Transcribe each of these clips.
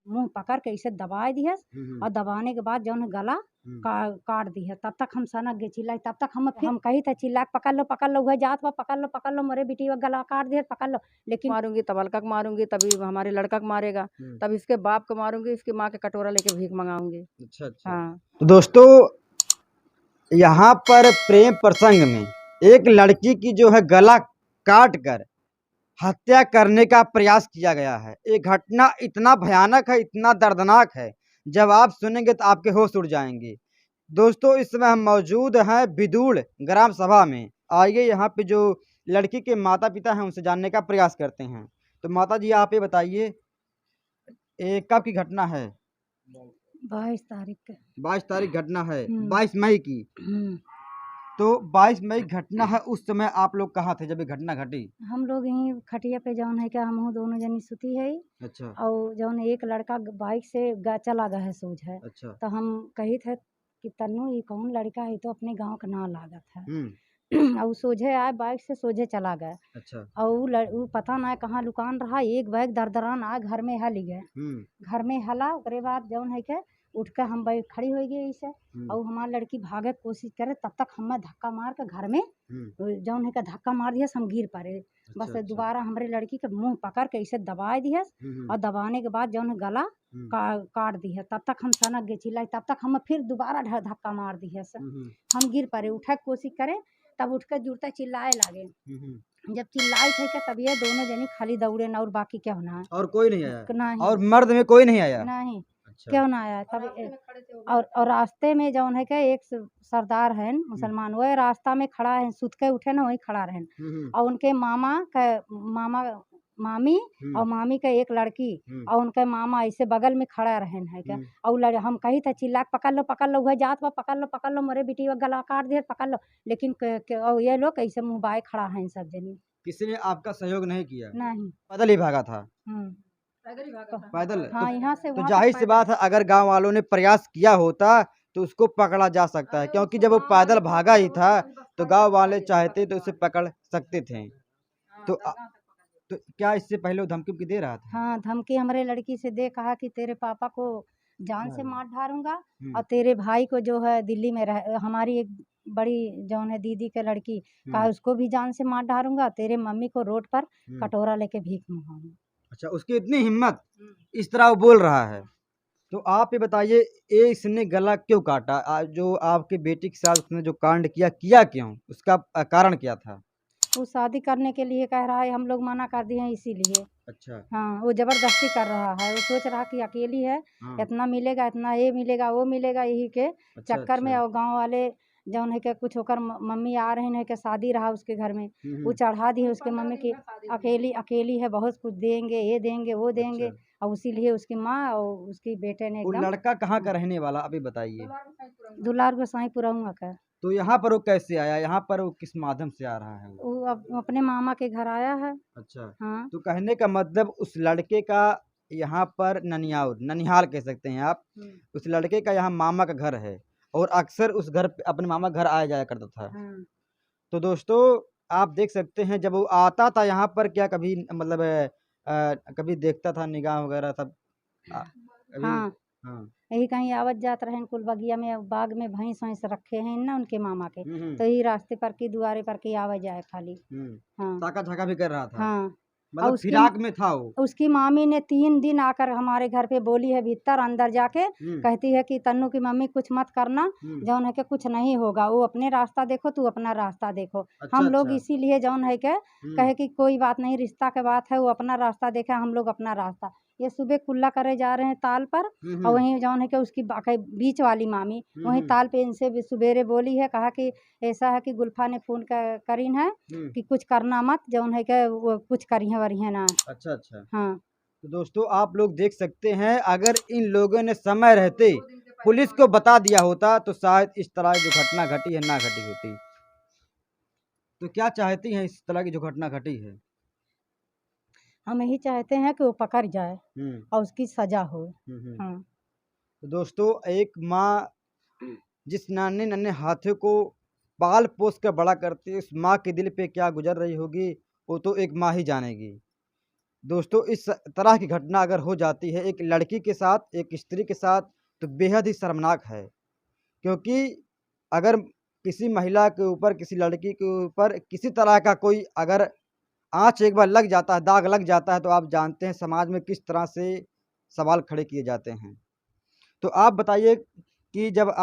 मुंह पकड़ के इसे दबा दिहस और दबाने के बाद जौन है गला काट दी है। तब तक हम सनक गए चिल्लाई, तब तक हम कही था चिल्ला के पकड़ लो वह जात पकड़ लो मोरे बेटी गला काट दिया पकड़ लो। लेकिन मारूंगी तब अलका को मारूंगी, तभी हमारे लड़का को मारेगा, तब इसके बाप को मारूंगी, इसकी माँ के कटोरा लेके भीख मंगाऊंगी। अच्छा अच्छा। हाँ। तो दोस्तों यहाँ पर प्रेम प्रसंग में एक लड़की की जो है गला काट कर हत्या करने का प्रयास किया गया है। ये घटना इतना भयानक है, इतना दर्दनाक है, जब आप सुनेंगे तो आपके होश उड़ जाएंगे। दोस्तों इस समय हम मौजूद हैं बिदुड़ ग्राम सभा में। आइए यहाँ पे जो लड़की के माता पिता हैं उनसे जानने का प्रयास करते हैं। तो माता जी आप ये बताइए कब की घटना है? 22 तारीख के। 22 तारीख घटना है, 22 मई की। हम्म। तो 22 मई घटना है, उस समय आप लोग कहाँ थे जब ये घटना घटी? हम लोग यहीं खटिया पे जौन है क्या हम दोनों जनी सुती है। अच्छा और जौन एक लड़का बाइक से चला गया है सूझ है। अच्छा। तो हम कही थे कि तन्नू ये कौन लड़का है, तो अपने गांव का ना लागत है। और सोझे आए बाइक से सोझे चला गया। अच्छा। और वो पता ना कहाँ लुकान रहा, एक बैग दरदरान आ घर में हल गए। घर में हला उसके बाद जौन है के उठ कर हम बैग खड़ी हो गई इसे। और हमारी लड़की भागे की कोशिश करे, तब तक हमें धक्का मार के घर में जौन है के धक्का मार दिया, हम गिर पड़े। बस अच्छा। दोबारा हमारे लड़की के मुंह पकड़ के इसे दबा दिया और दबाने के बाद जौन है गला काट दी है। तब तक हम सनक गए चिल्लाई, तब तक हम फिर दोबारा धक्का मार दी है। हम गिर पड़े, उठा के कोशिश करे, तब उठ कर जुड़ता चिल्लाए लागे। जब चिल्लाई थे क्या तब ये दोनों जनी खाली दौड़े न, और बाकी क्या होना है। और कोई नहीं आया? नहीं। और मर्द में कोई नहीं आया? नहीं। अच्छा। क्यों ना आया तब। और रास्ते में जौन है क्या एक सरदार है मुसलमान, वह रास्ता में खड़ा है, सुत के उठे ना वही खड़ा रहे। और उनके मामा मामी और मामी का एक लड़की और उनके मामा ऐसे बगल में खड़ा रहे है क्या। और हम कही था चिल्ला पकड़ लो वह जात पकड़ लो मोरे बेटी गला काट दिया पकड़ लो। लेकिन और ये लोग ऐसे मुँह बाए खड़ा है सब जनी। किसी ने आपका सहयोग नहीं किया? नहीं। पैदल ही भागा था? पैदल? हाँ, यहाँ से तो जाहिर सी बात है, अगर गांव वालों ने प्रयास किया होता तो उसको पकड़ा जा सकता है, क्योंकि जब वो पैदल भागा ही था तो गांव वाले चाहते तो उसे पकड़ सकते थे। तो क्या इससे पहले वो धमकी दे रहा था? हाँ, धमकी हमारे लड़की से दे, कहा कि तेरे पापा को जान से मार डालूंगा और तेरे भाई को जो है दिल्ली में हमारी एक बड़ी जौन है दीदी के लड़की कहा उसको भी जान से मार डालूंगा, तेरे मम्मी को रोड पर कटोरा लेके भीख मंगाऊंगा। अच्छा, उसकी इतनी हिम्मत, इस तरह वो बोल रहा है। तो आप ये बताइए इसने गला क्यों काटा? जो आपके बेटी के साथ उसने जो कांड किया क्यों? उसका कारण क्या था? वो शादी करने के लिए कह रहा है, हम लोग मना कर दिए हैं इसीलिए। अच्छा। हाँ, वो जबरदस्ती कर रहा है, वो सोच रहा कि अकेली है। इतना मिलेगा, इतना ये मिलेगा वो मिलेगा, यही के चक्कर में। और गांव वाले जौन है के कुछ होकर मम्मी आ रहे हैं कि शादी रहा उसके घर में, वो चढ़ा दी है उसके मम्मी की अकेली है, बहुत कुछ देंगे, ये देंगे वो देंगे। और इसीलिए उसकी माँ और उसकी बेटे ने वो एकदम। लड़का कहाँ का रहने वाला अभी बताइए? दुलार गोसाई पुरहुआ का। तो यहाँ पर वो कैसे आया? यहाँ पर वो किस माध्यम से आ रहा है? वो अपने मामा के घर आया है। अच्छा। हाँ। तो कहने का मतलब उस लड़के का यहाँ पर ननिहाल कह सकते हैं आप। उस लड़के का यहाँ मामा का घर है और अक्सर उस घर पे अपने मामा घर आया जाया करता था। तो दोस्तों आप देख सकते हैं जब वो आता था यहाँ पर, क्या कभी मतलब कभी देखता था निगाह वगैरह सब? कभी? हाँ। हाँ। यही कहीं आवत जात रहे कुल बगिया में बाग में भैंस वैंस रखे हैं ना उनके मामा के, तो यही रास्ते पर की दुआरे पर की आवा जाए खाली। हाँ। ताका झाका भी कर रहा था? हाँ। मतलब फिराक में था वो? उसकी मामी ने 3 दिन आकर हमारे घर पे बोली है, भीतर अंदर जाके कहती है कि तन्नू की मम्मी कुछ मत करना, जौन है के कुछ नहीं होगा, वो अपने रास्ता देखो तू अपना रास्ता देखो। हम लोग इसीलिए जौन है के कहे कि कोई बात नहीं, रिश्ता के बात है, वो अपना रास्ता देखे, हम लोग अपना रास्ता। ये सुबह कुल्ला करे जा रहे हैं ताल पर, और वहीं जौन है कि उसकी बीच वाली मामी वहीं ताल पे इनसे भी सवेरे बोली है, कहा कि ऐसा है कि गुल्फा ने फोन करीन है कि कुछ करना मत, जौन है कि वो कुछ करिए वरिए ना। अच्छा अच्छा। हाँ। तो दोस्तों आप लोग देख सकते हैं, अगर इन लोगों ने समय रहते पुलिस को बता दिया होता तो शायद इस तरह जो घटना घटी है ना घटी होती। तो क्या चाहती हैं इस तरह की जो घटना घटी है? हम यही चाहते हैं कि वो पकड़ जाए और उसकी सजा हो। हाँ। तो दोस्तों एक माँ जिस नन्हे नन्हे हाथियों को पाल पोस कर बड़ा करती है, उस माँ के दिल पे क्या गुजर रही होगी वो तो एक माँ ही जानेगी। दोस्तों इस तरह की घटना अगर हो जाती है एक लड़की के साथ, एक स्त्री के साथ, तो बेहद ही शर्मनाक है। क्योंकि अगर किसी महिला के ऊपर, किसी लड़की के ऊपर किसी तरह का कोई अगर आँच एक बार लग जाता है, दाग लग जाता है, तो आप जानते हैं समाज में किस तरह से सवाल खड़े किए जाते हैं। तो आप बताइए कि जब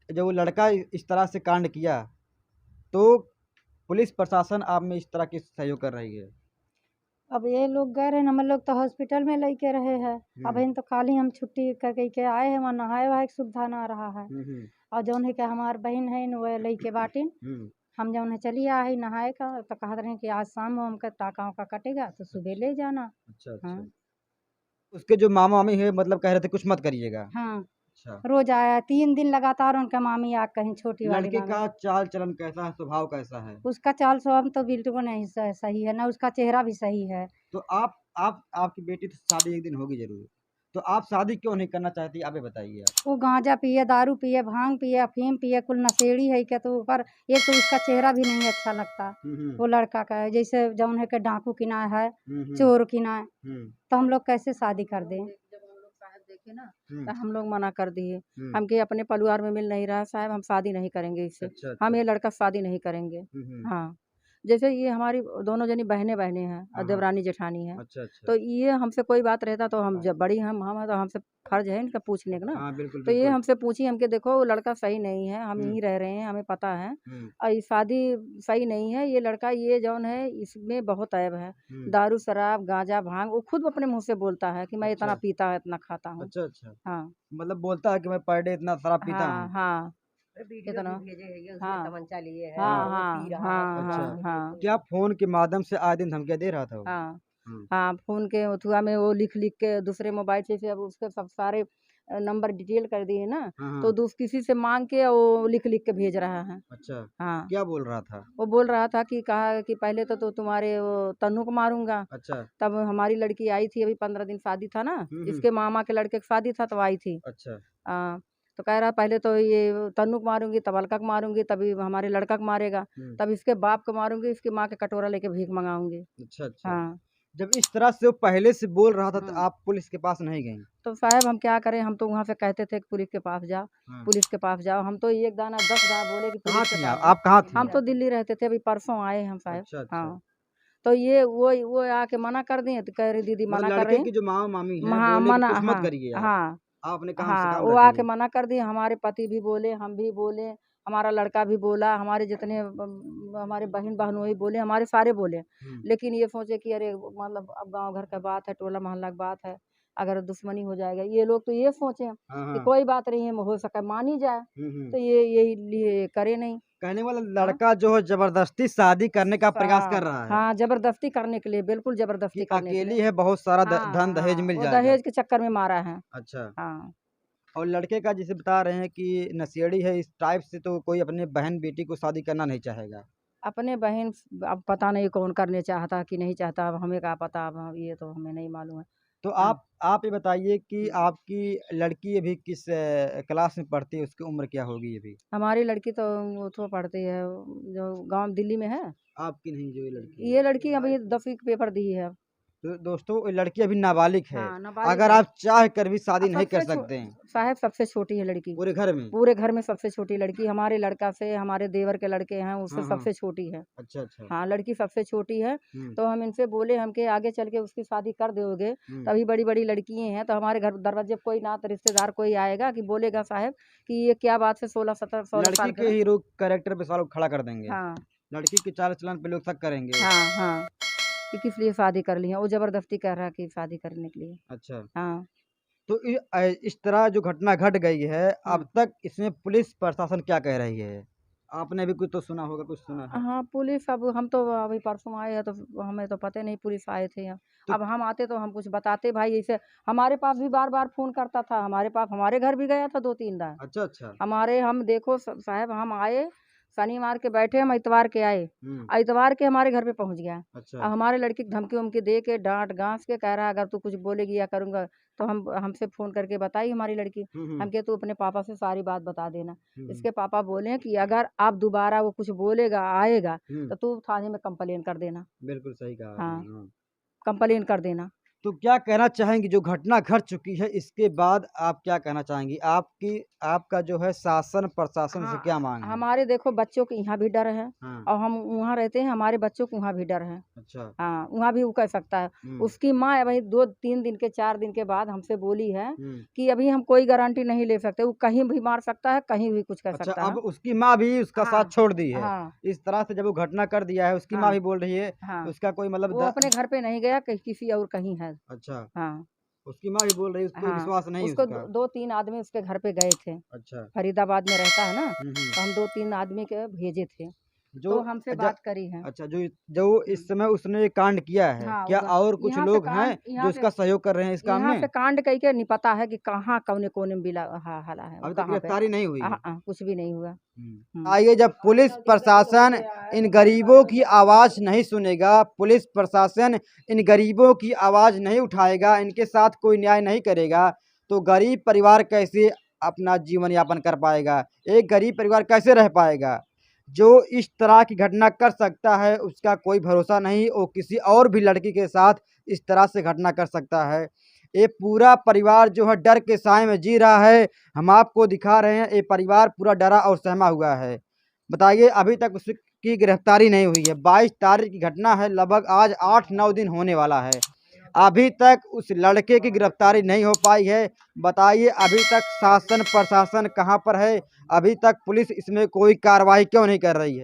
वो लड़का इस तरह से कांड किया, तो पुलिस प्रशासन आप में इस तरह की सहयोग कर रही है? अब ये लोग गए रहे, हम लोग तो हॉस्पिटल में लेके रहे हैं। अब इन तो खाली हम छुट्टी करके के आए हैं, वहाँ नहाए वहाए की सुविधा ना रहा है। और जौन है कि हमार बहन है वह लेके बाटिन, हम जौन है चली आए नहाए का, तो कहत रहे कि आज शाम को हमका टाका वाका कटेगा तो सुबह ले जाना। अच्छा अच्छा। हाँ उसके जो मामा मामी है मतलब कह रहे थे कुछ मत करिएगा। हाँ, अच्छा। रोज आया 3 दिन लगातार उनका मामी आग कहीं छोटी वाली लड़के मामी। का चाल चलन कैसा है, स्वभाव कैसा है? उसका चाल स्वभाव तो बिल्कुल नहीं सही है, ना उसका चेहरा भी सही है। तो आपकी बेटी तो शादी एक दिन होगी जरूर, तो आप शादी क्यों नहीं करना चाहती, आप ये बताइए आप। वो गांजा पिए, दारू पिए, भांग पिए, अफीम पिए, कुल नशेड़ी है क्या। तो ऊपर एक तो उसका चेहरा भी नहीं अच्छा लगता। वो लड़का का है जैसे जौन है कि डाकू किनाए है, चोर किनाए, तो हम लोग कैसे शादी कर दें। जब हम लोग साहब देखे ना तो हम लोग मना कर दिए। हम के अपने परिवार में मिल नहीं रहा साहब, हम शादी नहीं करेंगे इससे। अच्छा हम अच्छा। ये लड़का शादी नहीं करेंगे। हाँ, जैसे ये हमारी दोनों जनी बहनें बहनें हैं और हाँ। देवरानी जेठानी है। अच्छा अच्छा। तो ये हमसे कोई बात रहता तो हम जब बड़ी हम हैं तो हमसे फर्ज है इनका पूछने का ना। हाँ बिल्कुल तो ये बिल्कुल। हमसे पूछी हमके देखो वो लड़का सही नहीं है, हम हम्म यहीं रह रहे हैं, हमें पता है। हम्म और ये शादी सही नहीं है, ये लड़का ये जौन है इसमें बहुत ऐब है। हम्म। दारू शराब गांजा भांग वो खुद अपने मुंह से बोलता है कि मैं इतना अच्छा पीता है इतना खाता हूँ। अच्छा अच्छा। हाँ मतलब बोलता है कि मैं पर डे इतना शराब पीता हाँ हूँ। हाँ वीडियो इतना। भी भेजे है ये, उसमें हाँ तमंचा लिए है हाँ और वो हाँ पी रहा है हाँ अच्छा। तो हाँ हाँ क्या फोन के माध्यम से आए दिन धमकियां दे रहा था वो? हाँ हम्म। हाँ, फोन के अथुआ में वो लिख लिख के दूसरे मोबाइल से अब उसके सब सारे नंबर डिटेल कर दिए ना। हाँ तो हाँ। किसी से मांग के वो लिख लिख के भेज रहा है। अच्छा। हाँ, क्या बोल रहा था? वो बोल रहा था कि कहा कि पहले तो तुम्हारे वो तन्नू को मारूंगा। अच्छा तब हमारी लड़की आई थी, अभी 15 दिन शादी था ना, हम्म। इसके मामा के लड़के की शादी था तो आई थी। अच्छा तो कह रहा पहले तो ये तन्नू को मारूंगी, तब अलका को मारूंगी, तभी हमारे लड़का को मारेगा, तब इसके बाप को मारूंगी, इसकी माँ के कटोरा लेके भीख मंगाऊंगी। अच्छा अच्छा। हाँ जब इस तरह से वो पहले से बोल रहा था तो हम्म। आप पुलिस के पास नहीं गई? तो साहब हम क्या करें, हम तो वहाँ से कहते थे कि पुलिस के पास जाओ, हाँ। पुलिस के पास जाओ। हम तो एक दाना 10 दाना बोले कि कहाँ पुलिस के थी पास आप कहाँ जाओ। हम थी? तो दिल्ली रहते थे, अभी परसों आए हम साहब। अच्छा अच्छा। हाँ, तो ये वो आके मना कर दिए, तो कह रही दीदी मतलब मना कर लड़के रही की जो मामा मामी हैं हाँ बोले कि मना कुछ मत हाँ करिए आप, हाँ आपने काम से हाँ, काम वो आके रखिए। मना कर दिए। हमारे पति भी बोले, हम भी बोले, हमारा लड़का भी बोला, हमारे जितने हमारे बहन बहनोई बोले, हमारे सारे बोले। लेकिन ये सोचे कि अरे मतलब अब गांव घर का बात है, टोला मोहल्ला की बात है, अगर दुश्मनी हो जाएगा। ये लोग तो ये सोचे हाँ कि हाँ। कोई बात नहीं है, हो सके मानी जाए। हम्म। तो ये यही लिए करे नहीं। कहने वाला हाँ लड़का जो है जबरदस्ती शादी करने का प्रयास कर हाँ रहा है हाँ, जबरदस्ती करने के लिए, बिल्कुल कि जबरदस्ती करने के लिए। अकेली है, बहुत सारा हाँ धन दहेज हाँ, मिल वो जाएगा। दहेज के चक्कर में मारा है। अच्छा। हाँ और लड़के का जिसे बता रहे हैं कि नशेड़ी है, इस टाइप से तो कोई अपने बहन बेटी को शादी करना नहीं चाहेगा। अपने बहन अब पता नहीं कौन करने चाहता कि नहीं चाहता, अब हमें क्या पता, अब ये तो हमें नहीं मालूम है। तो हाँ आप ये बताइए कि आपकी लड़की अभी किस क्लास में पढ़ती है, उसकी उम्र क्या होगी अभी? हमारी लड़की तो वो तो पढ़ती है जो गांव दिल्ली में है। आपकी नहीं, जो ये लड़की है। ये लड़की अभी 10वीं के पेपर दी है। तो दोस्तों ये लड़की अभी नाबालिग है, हाँ नाबालिग अगर है। आप चाह कर भी शादी और नहीं कर सबसे सकते हैं साहब सबसे छोटी है लड़की, पूरे घर में। पूरे घर में सबसे छोटी लड़की। हमारे लड़का से, हमारे देवर के लड़के हैं उससे हाँ हाँ। सबसे छोटी है। अच्छा अच्छा। हाँ, लड़की सबसे छोटी है। तो हम इनसे बोले हमके आगे चल के उसकी शादी कर दोगे, तभी बड़ी बड़ी लड़कियां हैं तो हमारे घर दरवाजे पे कोई नात रिश्तेदार कोई आएगा कि बोलेगा साहब कि ये क्या बात है, 16 लड़की साल के का। हीरो कैरेक्टर पे सालों खड़ा कर देंगे, हाँ लड़की के चाल चलन पे लोग शक करेंगे। हाँ हाँ, कि किस लिए शादी कर ली है, वो जबरदस्ती कर रहा है कि शादी करने के लिए। अच्छा। हाँ तो इस तरह जो घटना घट गई है, हम्म। अब तक इसमें पुलिस प्रशासन क्या कह रही है? आपने भी कुछ तो सुना होगा, कुछ सुना है? हाँ पुलिस, अब हम तो अभी परसों आए हैं तो हमें तो पता नहीं पुलिस आए थे यहाँ। तो अब हम आते तो हम कुछ बताते भाई। ऐसे हमारे पास भी बार बार फोन करता था, हमारे पास हमारे घर भी गया था 2-3 बार। अच्छा अच्छा। हमारे हम देखो साहब हम आए शनिवार के बैठे, हम इतवार के आए, हम्म। इतवार के हमारे घर पे पहुंच गया। अच्छा। अब हमारे लड़की की धमकी उमकी दे के डांट गांस के कह रहा अगर तू कुछ बोलेगी या करूंगा तो हम हमसे फोन करके बताई हमारी लड़की। हम कहे तू अपने पापा से सारी बात बता देना। इसके पापा बोले कि अगर आप दोबारा वो कुछ बोलेगा आएगा तो तू थाने में कंप्लेन कर देना। बिल्कुल सही कहा हाँ आपने। हाँ। कंप्लेन कर देना। तो क्या कहना चाहेंगी, जो घटना घट चुकी है इसके बाद आप क्या कहना चाहेंगी? आपका जो है शासन प्रशासन से हाँ, क्या मांग है? हमारे देखो बच्चों के यहाँ भी डर है हाँ, और हम वहाँ रहते हैं, हमारे बच्चों को वहाँ भी डर है। अच्छा। हाँ, वहाँ भी वो कह सकता है। हुँ, उसकी माँ वही 2-3 दिन के 4 दिन के बाद हमसे बोली है हुँ। कि अभी हम कोई गारंटी नहीं ले सकते, वो कहीं भी मार सकता है, कहीं भी कुछ कर अच्छा, सकता है। अब उसकी माँ भी उसका साथ हाँ, छोड़ दी है। हाँ, इस तरह से जब वो घटना कर दिया है, उसकी माँ हाँ, भी बोल रही है, हाँ। उसका कोई मतलब वो अपने घर पे नहीं गया, किसी और कहीं है। अच्छा, हाँ, उसकी माँ भी बोल रही है, कोई हाँ। विश्वास नहीं उसको उसका। 2-3 आदमी उसके घर पे गए थे। अच्छा। फरीदाबाद में रहता है ना, हुँ, तो हुँ। हम 2-3 आदमी के भेजे थे, जो तो हमसे ज बात करी है। अच्छा, जो इस हुँ। समय उसने ये कांड किया है, हाँ, क्या और कुछ लोग हैं जो उसका सहयोग कर रहे हैं इस काम यहाँ से में? कांड कई के नहीं पता है कि कहाँ कौने-कौने में बिला हा हला है, वो अभी तक कहाँ पे। गिरफ्तारी नहीं हुई है। कुछ भी नहीं हुआ। हुँ। हुँ। आइए, जब पुलिस प्रशासन इन गरीबों की आवाज़ नहीं सुनेगा, पुलिस प्रशासन इन गरीबों की आवाज़ नहीं उठाएगा, इनके साथ कोई न्याय नहीं करेगा, तो गरीब परिवार कैसे अपना जीवन यापन कर पाएगा? एक गरीब परिवार कैसे रह पाएगा? जो इस तरह की घटना कर सकता है, उसका कोई भरोसा नहीं, वो किसी और भी लड़की के साथ इस तरह से घटना कर सकता है। ये पूरा परिवार जो है डर के साए में जी रहा है। हम आपको दिखा रहे हैं, ये परिवार पूरा डरा और सहमा हुआ है। बताइए, अभी तक उसकी गिरफ्तारी नहीं हुई है। 22 तारीख की घटना है, लगभग आज 8-9 दिन होने वाला है। अभी तक उस लड़के की गिरफ्तारी नहीं हो पाई है। बताइए, अभी तक शासन प्रशासन कहाँ पर है? अभी तक पुलिस इसमें कोई कार्रवाई क्यों नहीं कर रही है?